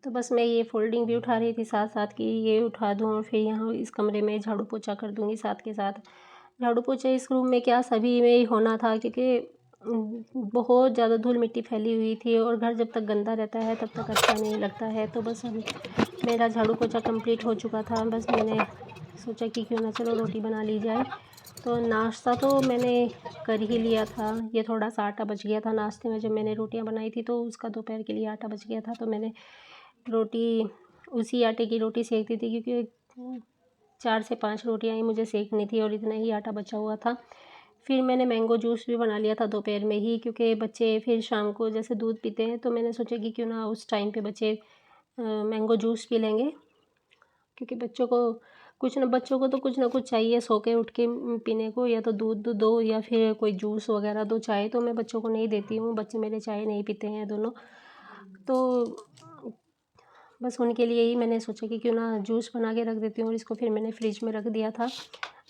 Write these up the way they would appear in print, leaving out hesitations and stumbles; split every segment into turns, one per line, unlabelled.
तो बस मैं ये फ़ोल्डिंग भी उठा रही थी साथ साथ कि ये उठा दूँ और फिर यहाँ इस कमरे में झाड़ू पोछा कर दूँगी साथ के साथ। झाड़ू पोछा इस रूम में क्या सभी में ही होना था, क्योंकि बहुत ज़्यादा धूल मिट्टी फैली हुई थी और घर जब तक गंदा रहता है तब तक अच्छा नहीं लगता है। तो बस अब मेरा झाड़ू पोछा कंप्लीट हो चुका था। बस मैंने सोचा कि क्यों ना चलो रोटी बना ली जाए। तो नाश्ता तो मैंने कर ही लिया था। ये थोड़ा-सा आटा बच गया था नाश्ते में, जब मैंने रोटियां बनाई थी तो उसका दोपहर के लिए आटा बच गया था, तो मैंने रोटी उसी आटे की रोटी सेकती थी, क्योंकि 4 से 5 रोटियां ही मुझे सेकनी थी और इतना ही आटा बचा हुआ था। फिर मैंने मैंगो जूस भी बना लिया था दोपहर में ही, क्योंकि बच्चे फिर शाम को जैसे दूध पीते हैं, तो मैंने सोचा कि क्यों ना उस टाइम पे बच्चे मैंगो जूस पी लेंगे, क्योंकि बच्चों को तो कुछ ना कुछ चाहिए सो के उठ के पीने को, या तो दूध दो या फिर कोई जूस वगैरह दो। चाय तो मैं बच्चों को नहीं देती हूँ, बच्चे मेरे चाय नहीं पीते हैं दोनों। तो बस उनके लिए ही मैंने सोचा कि क्यों ना जूस बना के रख देती हूँ, और इसको फिर मैंने फ्रिज में रख दिया था।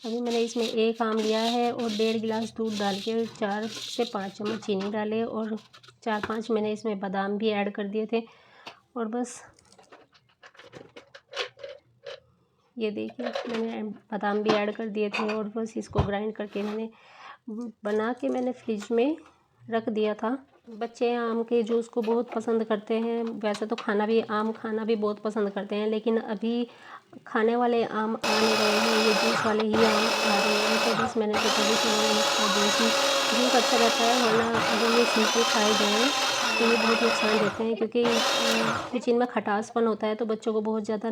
अभी मैंने इसमें 1 आम लिया है और 1.5 गिलास दूध डाल के 4 से 5 चम्मच चीनी डाले, और 4-5 मैंने इसमें बादाम भी ऐड कर दिए थे। और बस ये देखिए मैंने बादाम भी ऐड कर दिए थे, और बस इसको ग्राइंड करके मैंने फ्रिज में रख दिया था। बच्चे आम के जूस को बहुत पसंद करते हैं। वैसे तो आम खाना भी बहुत पसंद करते हैं, लेकिन अभी खाने वाले आम आ नहीं रहे हैं, ये जूस वाले ही आम आ रहे हैं। तो बस मैंने सोचा कि चलो इसका जूस अच्छा रहता है, वरना अगर ये सीधे खाए जाएँ तो ये बहुत नुकसान देते हैं, क्योंकि कुछ इनमें खटासपन होता है, तो बच्चों को बहुत ज़्यादा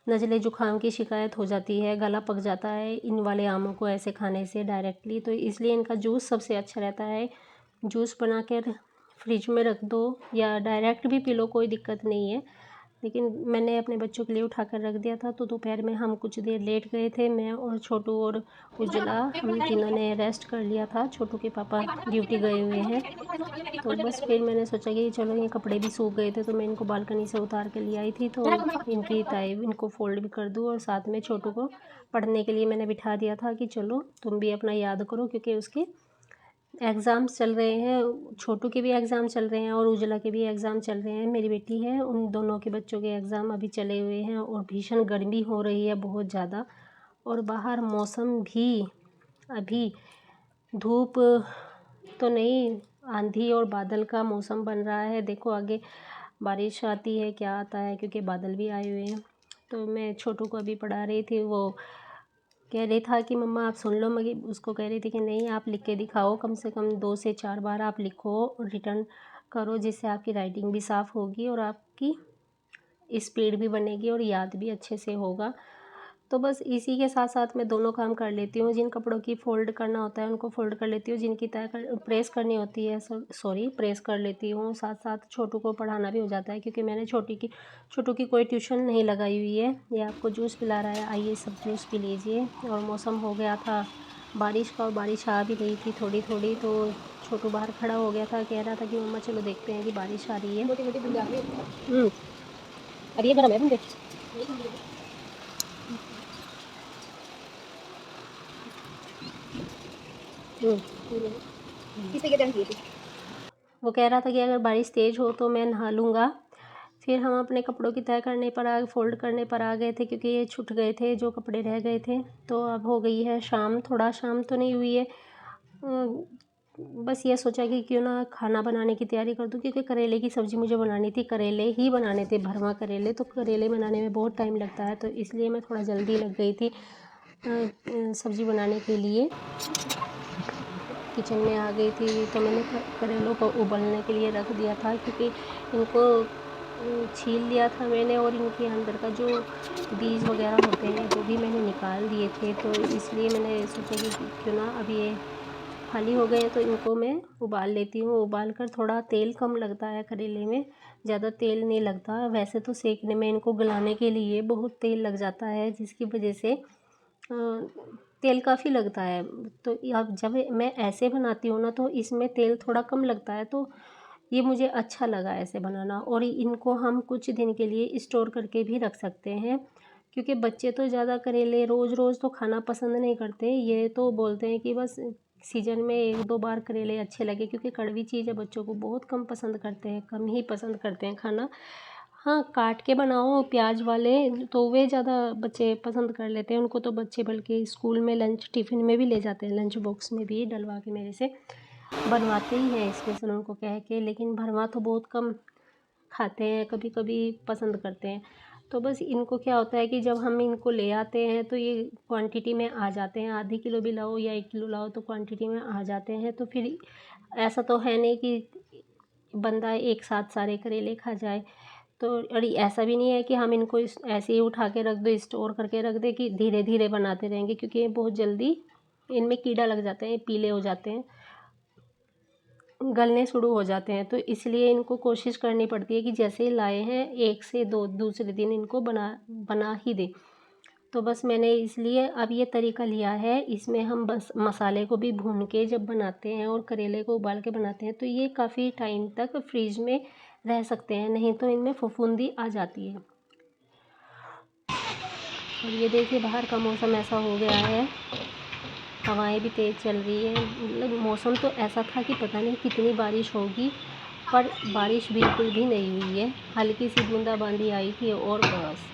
नज़ले ज़ुकाम की शिकायत हो जाती है, गला पक जाता है इन वाले आमों को ऐसे खाने से डायरेक्टली। तो इसलिए इनका जूस सबसे अच्छा रहता है। जूस बना कर फ्रिज में रख दो या डायरेक्ट भी पी लो, कोई दिक्कत नहीं है। लेकिन मैंने अपने बच्चों के लिए उठा कर रख दिया था। तो दोपहर में हम कुछ देर लेट गए थे, मैं और छोटू और उज्ज्वला, हम तीनों ने रेस्ट कर लिया था। छोटू के पापा ड्यूटी गए हुए हैं, तो बस फिर मैंने सोचा कि चलो ये कपड़े भी सूख गए थे, तो मैं इनको बालकनी से उतार के ले आई थी, तो इनकी ताई इनको फ़ोल्ड भी कर दूँ। और साथ में छोटू को पढ़ने के लिए मैंने बिठा दिया था कि चलो तुम भी अपना याद करो, क्योंकि उसके एग्ज़ाम्स चल रहे हैं। छोटू के भी एग्ज़ाम चल रहे हैं और उज्ज्वला के भी एग्ज़ाम चल रहे हैं। मेरी बेटी है, उन दोनों के बच्चों के एग्ज़ाम अभी चले हुए हैं, और भीषण गर्मी हो रही है बहुत ज़्यादा। और बाहर मौसम भी अभी धूप तो नहीं, आंधी और बादल का मौसम बन रहा है। देखो आगे बारिश आती है क्या आता है, क्योंकि बादल भी आए हुए हैं। तो मैं छोटू को अभी पढ़ा रही थी, वो कह रही था कि मम्मा आप सुन लो, मगर उसको कह रही थी कि नहीं आप लिख के दिखाओ, कम से कम 2 से 4 बार आप लिखो और रिटर्न करो, जिससे आपकी राइटिंग भी साफ़ होगी और आपकी स्पीड भी बनेगी और याद भी अच्छे से होगा। तो बस इसी के साथ साथ मैं दोनों काम कर लेती हूँ। जिन कपड़ों की फ़ोल्ड करना होता है उनको फ़ोल्ड कर लेती हूँ, जिनकी प्रेस करनी होती है प्रेस कर लेती हूँ। साथ साथ छोटू को पढ़ाना भी हो जाता है, क्योंकि मैंने छोटू की कोई ट्यूशन नहीं लगाई हुई है। ये आपको जूस पिला रहा है, आइए सब जूस पी लीजिए। और मौसम हो गया था बारिश का, और बारिश आ भी रही थी थोड़ी थोड़ी, तो छोटू बाहर खड़ा हो गया था, कह रहा था कि मम्मा चलो देखते हैं कि बारिश आ रही है। अब ये गर्म है बूंदे। वो कह रहा था कि अगर बारिश तेज़ हो तो मैं नहा लूँगा। फिर हम अपने कपड़ों की तह करने पर फ़ोल्ड करने पर आ गए थे, क्योंकि ये छूट गए थे जो कपड़े रह गए थे। तो अब हो गई है शाम, थोड़ा शाम तो नहीं हुई है। बस ये सोचा कि क्यों ना खाना बनाने की तैयारी कर दूँ, क्योंकि करेले की सब्ज़ी मुझे बनानी थी, करेले ही बनाने थे, भरवा करेले। तो करेले बनाने में बहुत टाइम लगता है, तो इसलिए मैं थोड़ा जल्दी लग गई थी सब्ज़ी बनाने के लिए। किचन में आ गई थी, तो मैंने करेलों को उबलने के लिए रख दिया था, क्योंकि इनको छील लिया था मैंने, और इनके अंदर का जो बीज वगैरह होते हैं वो भी मैंने निकाल दिए थे। तो इसलिए मैंने सोचा कि क्यों ना अब ये खाली हो गए हैं तो इनको मैं उबाल लेती हूँ। उबाल कर थोड़ा तेल कम लगता है करेले में, ज़्यादा तेल नहीं लगता। वैसे तो सेकने में इनको गलाने के लिए बहुत तेल लग जाता है, जिसकी वजह से तेल काफ़ी लगता है। तो अब जब मैं ऐसे बनाती हूँ ना, तो इसमें तेल थोड़ा कम लगता है, तो ये मुझे अच्छा लगा ऐसे बनाना। और इनको हम कुछ दिन के लिए स्टोर करके भी रख सकते हैं, क्योंकि बच्चे तो ज़्यादा करेले रोज़ रोज़ तो खाना पसंद नहीं करते। ये तो बोलते हैं कि बस सीजन में 1-2 बार करेले अच्छे लगे, क्योंकि कड़वी चीज़ है, बच्चों को बहुत कम पसंद करते हैं, कम ही पसंद करते हैं खाना। हाँ, काट के बनाओ प्याज वाले तो वे ज़्यादा बच्चे पसंद कर लेते हैं। उनको तो बच्चे बल्कि स्कूल में लंच टिफ़िन में भी ले जाते हैं, लंच बॉक्स में भी डलवा के मेरे से बनवाते ही हैं स्पेशल उनको कह के। लेकिन भरवा तो बहुत कम खाते हैं, कभी कभी पसंद करते हैं। तो बस इनको क्या होता है कि जब हम इनको ले आते हैं तो ये क्वांटिटी में आ जाते हैं, आधी किलो भी लाओ या 1 किलो लाओ तो क्वांटिटी में आ जाते हैं। तो फिर ऐसा तो है नहीं कि बंदा एक साथ सारे करेले खा जाए। तो और ऐसा भी नहीं है कि हम इनको ऐसे ही उठा के रख दो, स्टोर करके रख दे कि धीरे धीरे बनाते रहेंगे, क्योंकि ये बहुत जल्दी इनमें कीड़ा लग जाते हैं, पीले हो जाते हैं, गलने शुरू हो जाते हैं। तो इसलिए इनको कोशिश करनी पड़ती है कि जैसे लाए हैं 1 से 2 दूसरे दिन इनको बना ही दें। तो बस मैंने इसलिए अब ये तरीका लिया है। इसमें हम बस मसाले को भी भून के जब बनाते हैं और करेले को उबाल के बनाते हैं तो ये काफ़ी टाइम तक फ्रिज में रह सकते हैं, नहीं तो इनमें फफूंदी आ जाती है। और ये देखिए बाहर का मौसम ऐसा हो गया है, हवाएं भी तेज़ चल रही है। मतलब मौसम तो ऐसा था कि पता नहीं कितनी बारिश होगी, पर बारिश बिल्कुल भी नहीं हुई है। हल्की सी बूंदाबांदी आई थी और बस।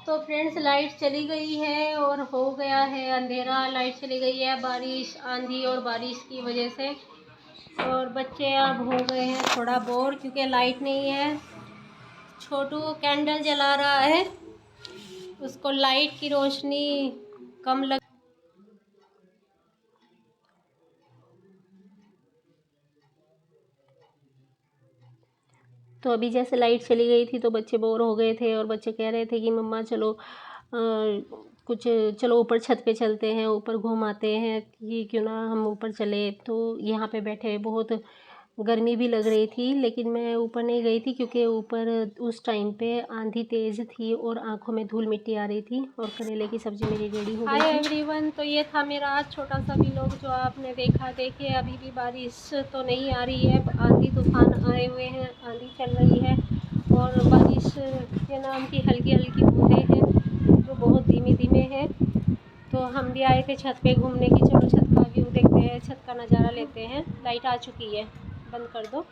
तो फ्रेंड्स लाइट चली गई है और हो गया है अंधेरा। लाइट चली गई है बारिश, आंधी और बारिश की वजह से। और बच्चे अब हो गए हैं थोड़ा बोर क्योंकि लाइट नहीं है। छोटू कैंडल जला रहा है, उसको लाइट की रोशनी कम लग। तो अभी जैसे लाइट चली गई थी तो बच्चे बोर हो गए थे और बच्चे कह रहे थे कि मम्मा चलो कुछ चलो ऊपर छत पे चलते हैं, ऊपर घूम आते हैं, कि क्यों ना हम ऊपर चले। तो यहाँ पे बैठे बहुत गर्मी भी लग रही थी, लेकिन मैं ऊपर नहीं गई थी क्योंकि ऊपर उस टाइम पे आंधी तेज़ थी और आंखों में धूल मिट्टी आ रही थी और करेले की सब्ज़ी मेरी रेडी हो गई थी। हाय एवरीवन, तो ये था मेरा आज छोटा सा व्लॉग जो आपने देखा। देखिए अभी भी बारिश तो नहीं आ रही है, आंधी तूफान आए हुए हैं, आंधी चल रही है और बारिश के नाम की हल्की हल्की बूंदें हैं जो बहुत धीमे धीमे हैं। तो हम भी आए थे छत पे घूमने की, चलो छत का व्यू देखते हैं, छत का नज़ारा लेते हैं। लाइट आ चुकी है, बंद कर दो।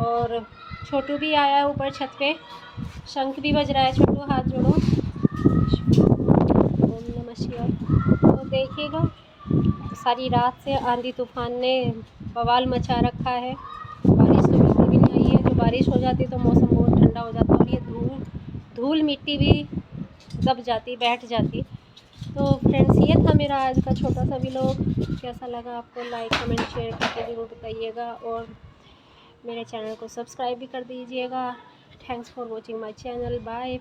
और छोटू भी आया है ऊपर छत पे, शंख भी बज रहा है। छोटू हाथ जोड़ो, ओम नमः शिवाय। तो देखिएगा सारी रात से आंधी तूफान ने बवाल मचा रखा है। बारिश तो बिल्कुल भी नहीं आई है। जो बारिश हो जाती तो मौसम बहुत ठंडा हो जाता और ये धूल मिट्टी भी दब जाती, बैठ जाती। तो फ्रेंड्स ये था मेरा आज का छोटा सा व्लॉग। कैसा लगा आपको लाइक कमेंट शेयर करके ज़रूर बताइएगा और मेरे चैनल को सब्सक्राइब भी कर दीजिएगा। Thanks for watching my channel. Bye.